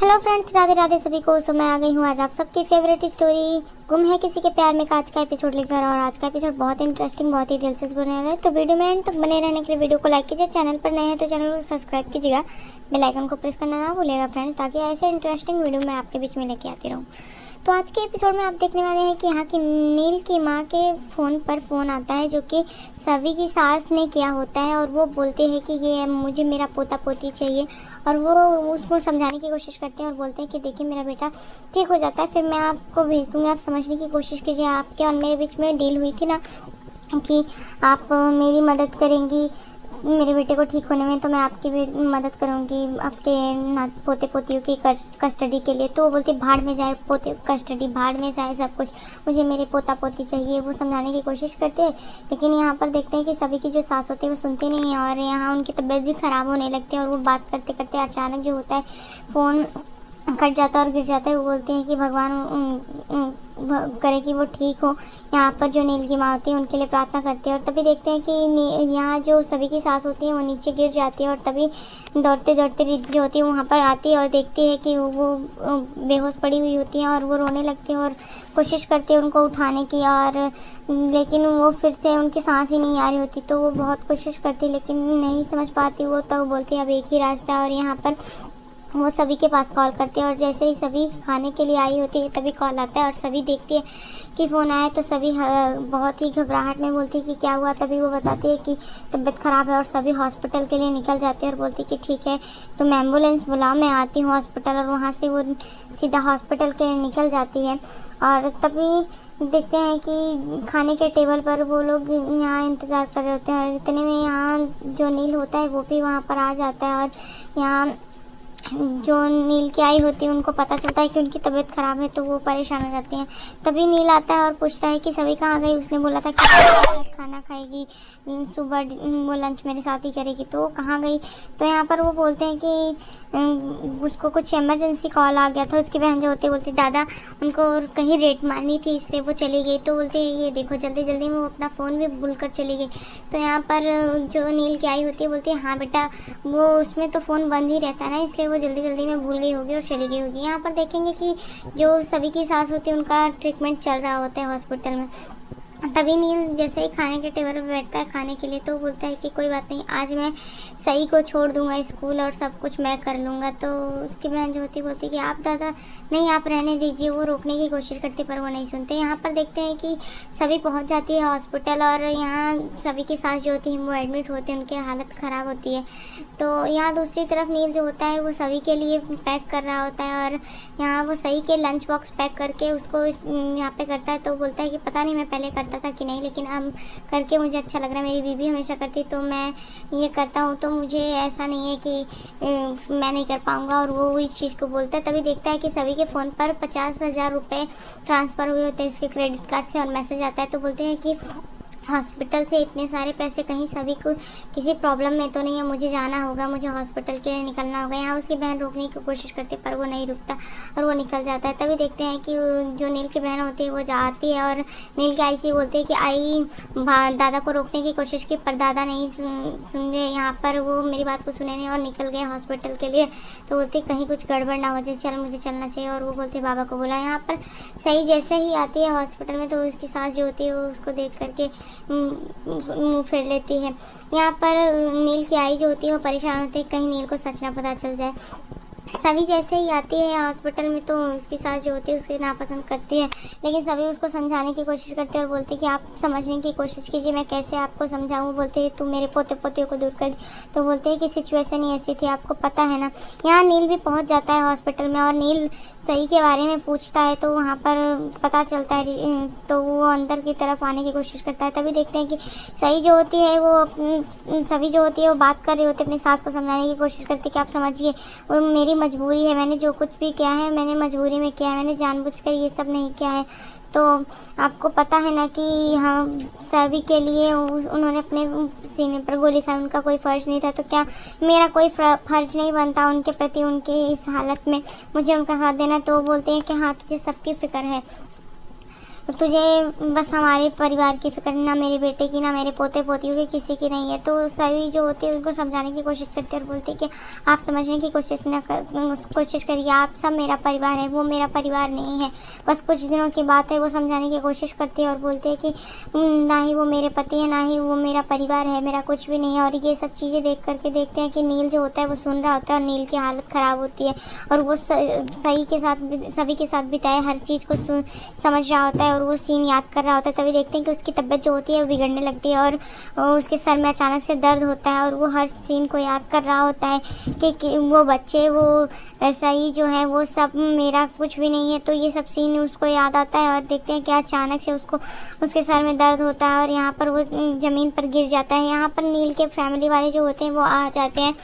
Hello friends, Radhe Radhe सभी को। सो मैं आ गई हूँ आज आप सबकी फेवरेट स्टोरी गुम है किसी के प्यार में का आज का एपिसोड लेकर। और आज का एपिसोड बहुत इंटरेस्टिंग, बहुत ही दिलचस्प बने वाला है। तो वीडियो में एंड तक बने रहने के लिए वीडियो को लाइक कीजिए। चैनल पर नए हैं तो चैनल को सब्सक्राइब कीजिएगा, बेल आइकन को प्रेस करना ना भूलिएगा फ्रेंड्स, ताकि ऐसे इंटरेस्टिंग वीडियो मैं आपके बीच में लेके आती रहूँ। तो आज के एपिसोड में आप देखने वाले हैं कि यहाँ की नील की माँ के फ़ोन पर फ़ोन आता है, जो कि सभी की सास ने किया होता है। और वो बोलते हैं कि ये मुझे मेरा पोता पोती चाहिए। और वो उसको समझाने की कोशिश करते हैं और बोलते हैं कि देखिए मेरा बेटा ठीक हो जाता है, फिर मैं आपको भेज दूँगी, आप समझने की कोशिश कीजिए। आपके और मेरे बीच में डील हुई थी ना कि आप मेरी मदद करेंगी मेरे बेटे को ठीक होने में, तो मैं आपकी भी मदद करूंगी आपके पोते पोतियों की कस्टडी के लिए। तो वो बोलती भाड़ में जाए पोते कस्टडी, भाड़ में जाए सब कुछ, मुझे मेरे पोता पोती चाहिए। वो समझाने की कोशिश करते हैं, लेकिन यहाँ पर देखते हैं कि सभी की जो सास होती है वो सुनती नहीं है और यहाँ उनकी तबीयत भी ख़राब होने लगती है। और वो बात करते करते अचानक जो होता है फ़ोन कट जाता है और गिर जाता है। वो बोलते हैं कि भगवान करे कि वो ठीक हो। यहाँ पर जो नील की माँ होती है उनके लिए प्रार्थना करते हैं। और तभी देखते हैं कि यहाँ जो सभी की सास होती है वो नीचे गिर जाती है। और तभी दौड़ते दौड़ते रिद्धि जो होती है वहाँ पर आती है और देखती है कि वो बेहोश पड़ी हुई होती है। और वो रोने लगती है और कोशिश करती है उनको उठाने की, और लेकिन वो फिर से उनकी सांस ही नहीं आ रही होती। तो वो बहुत कोशिश करती लेकिन नहीं समझ पाती वो, तो बोलती है अब एक ही रास्ता है। और यहाँ पर वो सभी के पास कॉल करती है और जैसे ही सभी खाने के लिए आई होती है तभी कॉल आता है और सभी देखती है कि फ़ोन आया। तो सभी बहुत ही घबराहट में बोलती है कि क्या हुआ। तभी वो बताती है कि तबीयत ख़राब है और सभी हॉस्पिटल के लिए निकल जाते हैं और बोलती है कि ठीक है तुम एम्बुलेंस बुलाओ, मैं आती हूँ हॉस्पिटल। और वहाँ से वो सीधा हॉस्पिटल के लिए निकल जाती है। और तभी देखते हैं कि खाने के टेबल पर वो लोग यहाँ इंतज़ार कर रहे होते हैं। और इतने में यहाँ जो नील होता है वो भी वहाँ पर आ जाता है। और यहाँ जो नील की आई होती है उनको पता चलता है कि उनकी तबीयत ख़राब है, तो वो परेशान हो जाती हैं। तभी नील आता है और पूछता है कि सभी कहाँ गई। उसने बोला था कि मेरे साथ खाना खाएगी, सुबह वो लंच मेरे साथ ही करेगी, तो कहाँ गई। तो यहाँ पर वो बोलते हैं कि उसको कुछ इमरजेंसी कॉल आ गया था। उसकी बहन जो होती है बोलती दादा उनको कहीं रेट मारनी थी इसलिए वो चली गई। तो बोलते हैं ये देखो जल्दी जल्दी में वो अपना फ़ोन भी भूल कर चली गई। तो यहाँ पर जो नील की आई होती है बोलती है हाँ बेटा वो उसमें तो फ़ोन बंद ही रहता है ना, इसलिए वो जल्दी जल्दी में भूल गई होगी और चली गई होगी। यहाँ पर देखेंगे कि जो सभी की सास होती है उनका ट्रीटमेंट चल रहा होता है हॉस्पिटल में। तभी नील जैसे ही खाने के टेबल पर बैठता है खाने के लिए, तो बोलता है कि कोई बात नहीं, आज मैं सही को छोड़ दूंगा स्कूल और सब कुछ मैं कर लूँगा। तो उसकी बहन जो होती बोलती कि आप दादा नहीं, आप रहने दीजिए। वो रोकने की कोशिश करती पर वो नहीं सुनते। यहाँ पर देखते हैं कि सभी पहुँच जाती है हॉस्पिटल और यहाँ सभी की सास जो होती है वो एडमिट होते हैं, उनकी हालत ख़राब होती है। तो यहाँ दूसरी तरफ नील जो होता है वो सभी के लिए पैक कर रहा होता है और यहाँ वो सही के लंच बॉक्स पैक करके उसको यहाँ पे करता है। तो बोलता है कि पता नहीं मैं पहले करता था कि नहीं, लेकिन अब करके मुझे अच्छा लग रहा है। मेरी बीवी हमेशा करती तो मैं ये करता हूँ, तो मुझे ऐसा नहीं है कि मैं नहीं कर पाऊँगा। और वो इस चीज़ को बोलता है। तभी देखता है कि सभी के फ़ोन पर 50,000 रुपये ट्रांसफ़र हुए होते हैं उसके क्रेडिट कार्ड से और मैसेज आता है। तो बोलते हैं कि हॉस्पिटल से इतने सारे पैसे कहीं सभी को किसी प्रॉब्लम में तो नहीं है, मुझे जाना होगा, मुझे हॉस्पिटल के लिए निकलना होगा। यहाँ उसकी बहन रोकने की कोशिश करती पर वो नहीं रुकता और वो निकल जाता है। तभी देखते हैं कि जो नील की बहन होती है वो जाती है और नील की आई से बोलती है कि आई दादा को रोकने की कोशिश की पर दादा नहीं सुन रहे। यहाँ पर वो मेरी बात को सुने नहीं और निकल गए हॉस्पिटल के लिए। तो बोलती कहीं कुछ गड़बड़ ना हो जाए, चल मुझे चलना चाहिए। और वो बोलते बाबा को बोला। यहाँ पर सही जैसे ही आती है हॉस्पिटल में तो उसकी सास जो होती है वो उसको देख करके मुँह फेर लेती है। यहाँ पर नील की आई जो होती है वो परेशान होती है कहीं नील को सच ना पता चल जाए। सभी जैसे ही आती है हॉस्पिटल में तो उसकी सास जो होती है उसे नापसंद करती है, लेकिन सभी उसको समझाने की कोशिश करते हैं और बोलते हैं कि आप समझने की कोशिश कीजिए, मैं कैसे आपको समझाऊँ। बोलते हैं तुम मेरे पोते पोतियों को दूर कर दी। तो बोलते हैं कि सिचुएशन ही ऐसी थी, आपको पता है ना। यहाँ नील भी पहुँच जाता है हॉस्पिटल में और नील सही के बारे में पूछता है तो वहाँ पर पता चलता है, तो वो अंदर की तरफ आने की कोशिश करता है। तभी देखते हैं कि सही जो होती है वो सभी जो होती है वो बात कर रही होती है, अपनी सास को समझाने की कोशिश करती है कि आप समझिए वो मेरी मजबूरी है, मैंने जो कुछ भी किया है मैंने मजबूरी में किया है, मैंने जानबूझकर ये सब नहीं किया है। तो आपको पता है ना कि हम सभी के लिए उन्होंने अपने सीने पर गोली खाई, उनका कोई फ़र्ज नहीं था, तो क्या मेरा कोई फ़र्ज नहीं बनता उनके प्रति, उनके इस हालत में मुझे उनका साथ देना। तो बोलते हैं कि हाँ तुझे सबकी फ़िक्र है। तुझे बस हमारे परिवार की फिक्र, ना मेरे बेटे की, ना मेरे पोते पोतियों की, किसी की नहीं है। तो सभी जो होती है उनको समझाने की कोशिश करते हैं और बोलते हैं कि आप समझने की कोशिश करिए, आप सब मेरा परिवार है, वो मेरा परिवार नहीं है, बस कुछ दिनों की बात है। वो समझाने की कोशिश करते हैं और बोलते हैं कि ना ही वो मेरे पति है, ना ही वो मेरा परिवार है, मेरा कुछ भी नहीं है। और ये सब चीज़ें देख करके देखते हैं कि नील जो होता है वो सुन रहा होता है और नील की हालत ख़राब होती है और वो सभी के साथ बिताए हर चीज़ को समझ रहा होता है और वो सीन याद कर रहा होता है। तभी देखते हैं कि उसकी तबीयत जो होती है वो बिगड़ने लगती है और उसके सर में अचानक से दर्द होता है और वो हर सीन को याद कर रहा होता है कि वो बच्चे, वो ऐसा ही जो है वो सब मेरा कुछ भी नहीं है। तो ये सब सीन उसको याद आता है और देखते हैं कि अचानक से उसको उसके सर में दर्द होता है और यहाँ पर वो ज़मीन पर गिर जाता है। यहाँ पर नील के फैमिली वाले जो होते हैं वो आ जाते हैं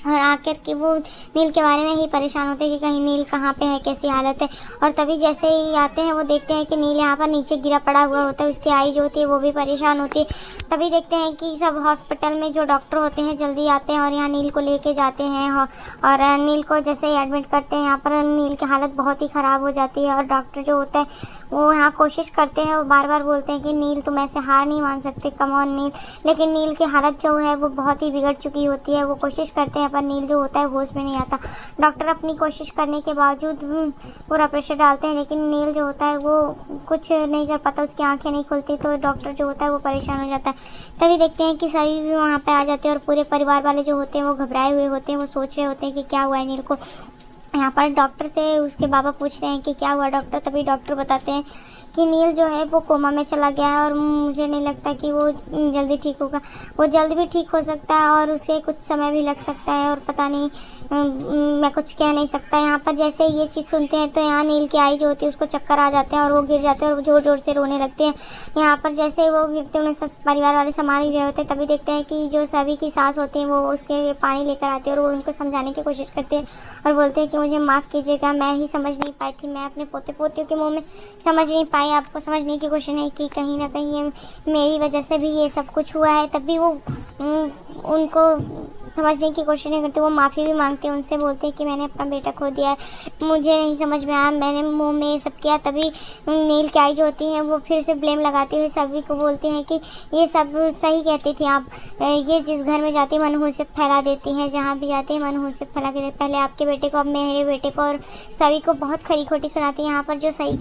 और आकर के वो नील के बारे में ही परेशान होते हैं कि कहीं नील कहाँ पे है, कैसी हालत है। और तभी जैसे ही आते हैं वो देखते हैं कि नील यहाँ पर नीचे गिरा पड़ा हुआ होता है, उसकी आई जो होती है वो भी परेशान होती है। तभी देखते हैं कि सब हॉस्पिटल में जो डॉक्टर होते हैं जल्दी आते हैं और यहाँ नील को लेके जाते हैं और नील को जैसे ही एडमिट करते हैं यहाँ पर नील की हालत बहुत ही ख़राब हो जाती है। और डॉक्टर जो होता है वो यहाँ कोशिश करते हैं, वो बार बार बोलते हैं कि नील तुम ऐसे हार नहीं मान सकते, कम ऑन नील। लेकिन नील की हालत जो है वो बहुत ही बिगड़ चुकी होती है। वो कोशिश करते हैं पर नील जो होता है होश में नहीं आता। डॉक्टर अपनी कोशिश करने के बावजूद पूरा प्रेशर डालते हैं लेकिन नील जो होता है वो कुछ नहीं कर पाता, उसकी आंखें नहीं खुलती। तो डॉक्टर जो होता है वो परेशान हो जाता है। तभी देखते हैं कि सभी भी वहाँ पे आ जाते हैं और पूरे परिवार वाले जो होते हैं वो घबराए हुए होते हैं। वो सोच रहे होते हैं कि क्या हुआ है नील को। यहाँ पर डॉक्टर से उसके बाबा पूछते हैं कि क्या हुआ डॉक्टर। तभी डॉक्टर बताते हैं कि नील जो है वो कोमा में चला गया है और मुझे नहीं लगता कि वो जल्दी ठीक होगा। वो जल्दी भी ठीक हो सकता है और उसे कुछ समय भी लग सकता है और पता नहीं, मैं कुछ कह नहीं सकता। यहाँ पर जैसे ये चीज़ सुनते हैं तो यहाँ नील की आई जो होती है उसको चक्कर आ जाते हैं और वो गिर जाते हैं और ज़ोर ज़ोर से रोने लगते हैं। यहाँ पर जैसे वो गिरते उन्हें सब परिवार वाले संभाल ही रहे होते हैं। तभी देखते हैं कि जो सभी की सास होती है वो उसके लिए पानी लेकर आती है और वो उनको समझाने की कोशिश करते हैं और बोलते हैं कि मुझे माफ़ कीजिएगा, मैं ही समझ नहीं पाई थी, मैं अपने पोते पोतियों के मुँह में समझ नहीं पाई, आपको समझने की कोशिश नहीं की। कहीं ना कहीं मेरी वजह से भी ये सब कुछ हुआ है। तब भी वो उनको समझने की कोशिश नहीं करते। वो माफ़ी भी मांगते हैं, उनसे बोलते हैं कि मैंने अपना बेटा खो दिया है, मुझे नहीं समझ में आया, मैंने मुंह में ये सब किया। तभी नील की आई जो होती हैं वो फिर से ब्लेम लगाती हुई सभी को बोलती हैं कि ये सब सही कहती थी आप, ये जिस घर में जाती है मनहूसियत फैला देती हैं, जहाँ भी जाते हैं मनहूसियत फैला के देते, पहले आपके बेटे को अब मेरे बेटे को, और सभी को बहुत खरी खोटी सुनाती है। यहाँ पर जो सभी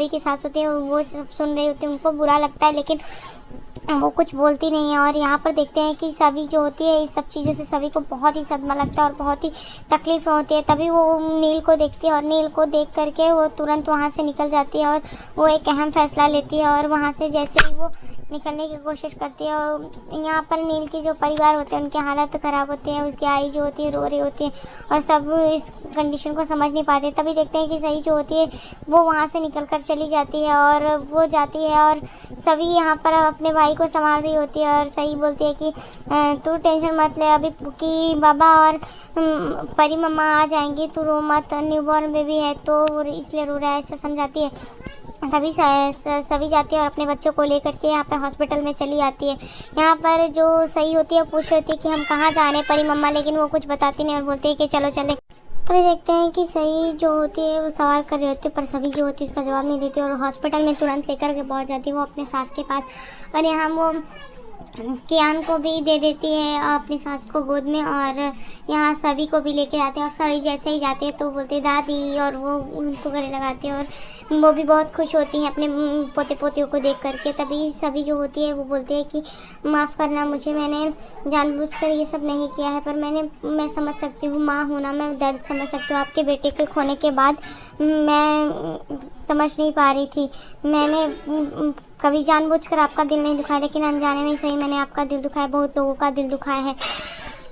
की सास होती है वो सब सुन रही होती है, उनको बुरा लगता है लेकिन वो कुछ बोलती नहीं है। और यहाँ पर देखते हैं कि सभी जो होती है इस सब चीज़ों से सभी को बहुत ही सदमा लगता है और बहुत ही तकलीफ होती है। तभी वो नील को देखती है और नील को देख करके वो तुरंत वहाँ से निकल जाती है और वो एक अहम फैसला लेती है और वहाँ से जैसे ही वो निकलने की कोशिश करती है और यहाँ पर नील की जो परिवार होते हैं उनकी हालत ख़राब होती है, उसकी आई जो होती है रो रही होती है और सब इस कंडीशन को समझ नहीं पाते। तभी देखते हैं कि सही जो होती है वो वहाँ से निकल कर चली जाती है और वो जाती है और सभी यहाँ पर अपने भाई को संभाल रही होती है और सही बोलती है कि तू टेंशन मत ले, अभी कि बाबा और परी मम्मा आ जाएंगी, तू रो मत, न्यूबॉर्न बेबी है तो इसलिए रो रहा है, ऐसा समझाती है। तभी सभी जाती है और अपने बच्चों को लेकर के यहाँ पे हॉस्पिटल में चली आती है। यहाँ पर जो सही होती है पूछ रही होती है कि हम कहाँ जा रहे हैं परी मम्मा, लेकिन वो कुछ बताती नहीं और बोलती है कि चलो चले। तभी देखते हैं कि सही जो होती है वो सवाल कर रही होती है पर सभी जो होती है उसका जवाब नहीं देती और हॉस्पिटल में तुरंत लेकर के पहुँच जाती है वो अपने सास के पास। और यहाँ वो कियान को भी दे देती है अपनी सास को गोद में और यहाँ सभी को भी लेके जाते हैं और सभी जैसे ही जाते हैं तो बोलते दादी और वो उनको गले लगाते हैं और वो भी बहुत खुश होती हैं अपने पोते पोतियों को देख करके। तभी सभी जो होती है वो बोलते हैं कि माफ़ करना मुझे, मैंने जानबूझकर ये सब नहीं किया है, पर मैं समझ सकती हूँ, माँ हूँ ना, मैं दर्द समझ सकती हूँ। आपके बेटे के खोने के बाद मैं समझ नहीं पा रही थी, मैंने कभी जानबूझकर आपका दिल नहीं दुखाया लेकिन अनजाने में ही सही मैंने आपका दिल दुखाया, बहुत लोगों का दिल दुखाया है।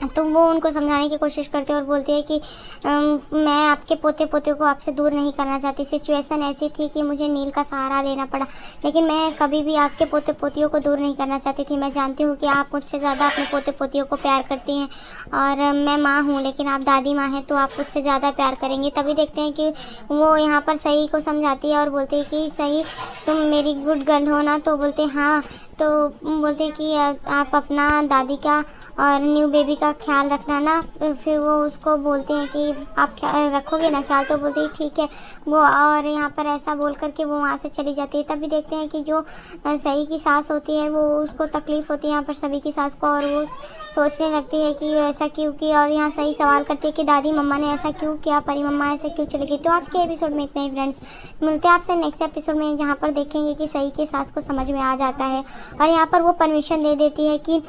तो वो उनको समझाने की कोशिश करते हैं और बोलती है कि मैं आपके पोते पोतियों को आपसे दूर नहीं करना चाहती, सिचुएशन ऐसी थी कि मुझे नील का सहारा लेना पड़ा, लेकिन मैं कभी भी आपके पोते पोतियों को दूर नहीं करना चाहती थी। मैं जानती हूँ कि आप मुझसे ज़्यादा अपने पोते पोतियों को प्यार करती हैं और मैं माँ हूँ लेकिन आप दादी माँ हैं तो आप मुझसे ज़्यादा प्यार करेंगे। तभी देखते हैं कि वो यहाँ पर सही को समझाती है और बोलती है कि सही तुम मेरी गुड गर्ल हो ना, तो बोलते हैं हाँ। तो तो बोलते हैं कि आप अपना दादी का और न्यू बेबी का ख्याल रखना ना। फिर वो उसको बोलते हैं कि आप रखोगे ना ख्याल, तो बोलते हैं ठीक है वो। और यहाँ पर ऐसा बोल कर के वो वहाँ से चली जाती है। तभी देखते हैं कि जो सही की सास होती है वो उसको तकलीफ़ होती है यहाँ पर सभी की सास को, और वो सोचने लगती है कि ऐसा क्यों किया, और यहाँ सही सवाल करती है कि दादी मम्मा ने ऐसा क्यों किया, परी मम्मा ऐसे क्यों चली गई। तो आज के एपिसोड में इतना ही फ्रेंड्स, मिलते हैं आपसे नेक्स्ट एपिसोड में, जहाँ पर देखेंगे कि सही की सास को समझ में आ जाता है और यहाँ पर वो परमिशन दे देती है कि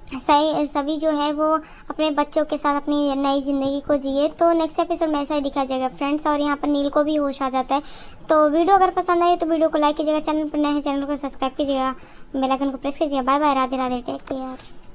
सभी जो है वो अपने बच्चों के साथ अपनी नई ज़िंदगी को जिए। तो नेक्स्ट एपिसोड में ऐसा ही दिखाया जाएगा फ्रेंड्स। और यहाँ पर नील को भी होश आ जाता है। तो वीडियो अगर पसंद आए तो वीडियो को लाइक कीजिएगा, चैनल पर नए हैं चैनल को सब्सक्राइब कीजिएगा, बेल आइकन को प्रेस कीजिएगा। Bye bye, Radhe Radhe, take care.